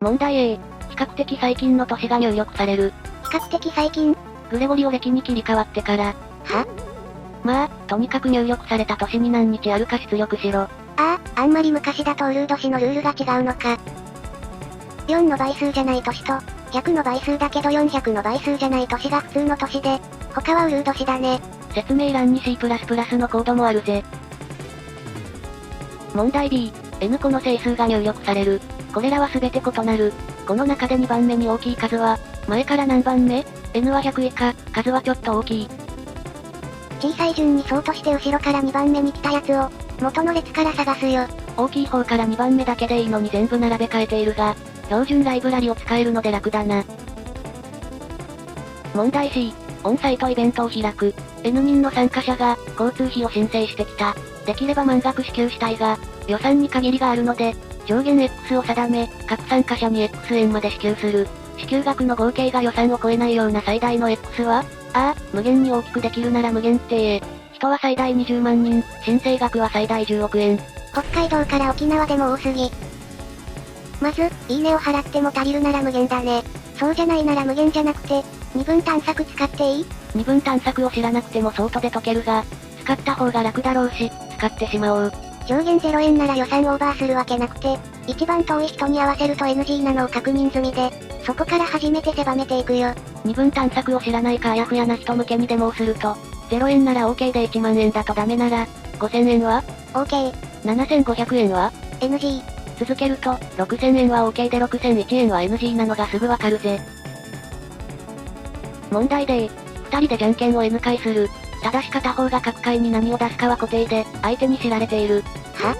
問題 A。比較的最近の年が入力される。比較的最近。グレゴリオ暦に切り替わってから。は？まあ、とにかく入力された年に何日あるか出力しろ。あんまり昔だとウルー年のルールが違うのか。4の倍数じゃない年と、100の倍数だけど400の倍数じゃない年が普通の年で、他はウルー年だね。説明欄に C++ のコードもあるぜ。問題 B。N 個の整数が入力される。これらは全て異なる。この中で2番目に大きい数は、前から何番目？ N は100以下、数はちょっと大きい。小さい順に相として後ろから2番目に来たやつを、元の列から探すよ。大きい方から2番目だけでいいのに全部並べ替えているが、標準ライブラリを使えるので楽だな。問題 C。オンサイトイベントを開く。N 人の参加者が、交通費を申請してきた。できれば満額支給したいが、予算に限りがあるので、上限 X を定め、各参加者に X 円まで支給する。支給額の合計が予算を超えないような最大の X は、無限に大きくできるなら無限って言え。人は最大20万人、申請額は最大10億円。北海道から沖縄でも多すぎ。まず、いいねを払っても足りるなら無限だね。そうじゃないなら無限じゃなくて、二分探索使っていい？二分探索を知らなくてもソートで解けるが、使った方が楽だろうし、使ってしまおう。上限0円なら予算オーバーするわけなくて、一番遠い人に合わせると NG なのを確認済みで、そこから初めて狭めていくよ。二分探索を知らないかあやふやな人向けにデモをすると、0円なら OK で1万円だとダメなら、5000円は OK。7500円は NG。続けると、6000円は OK で6001円は NG なのがすぐわかるぜ。問題で2人でじゃんけんを N 回する。ただし片方が各回に何を出すかは固定で、相手に知られている。は？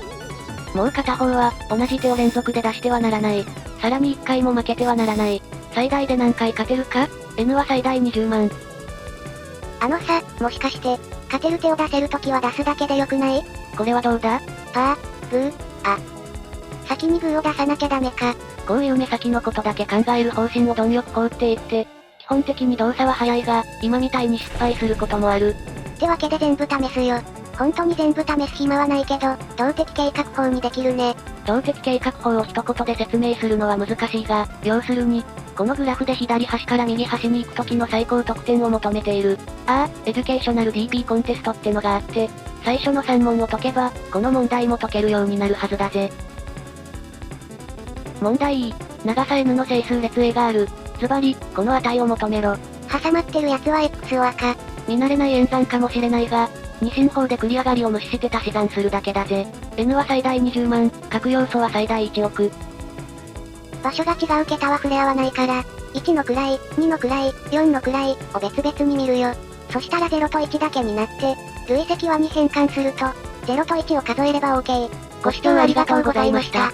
もう片方は、同じ手を連続で出してはならない。さらに1回も負けてはならない。最大で何回勝てるか？ N は最大20万。もしかして、勝てる手を出せるときは出すだけでよくない？これはどうだ？パー、グー、先にグーを出さなきゃダメか。こういう目先のことだけ考える方針を貪欲法って言って、基本的に動作は早いが、今みたいに失敗することもある。ってわけで全部試すよ。本当に全部試す暇はないけど、動的計画法にできるね。動的計画法を一言で説明するのは難しいが、要するに、このグラフで左端から右端に行く時の最高得点を求めている。エデュケーショナル DP コンテストってのがあって、最初の3問を解けば、この問題も解けるようになるはずだぜ。問題 E。長さ N の整数列 A がある。ズバリ、この値を求めろ。挟まってるやつは X を赤。見慣れない演算かもしれないが、二進法で繰り上がりを無視して足し算するだけだぜ。N は最大20万、各要素は最大1億。場所が違う桁は触れ合わないから、1の位、2の位、4の位を別々に見るよ。そしたら0と1だけになって、累積はに変換すると、0と1を数えれば OK。ご視聴ありがとうございました。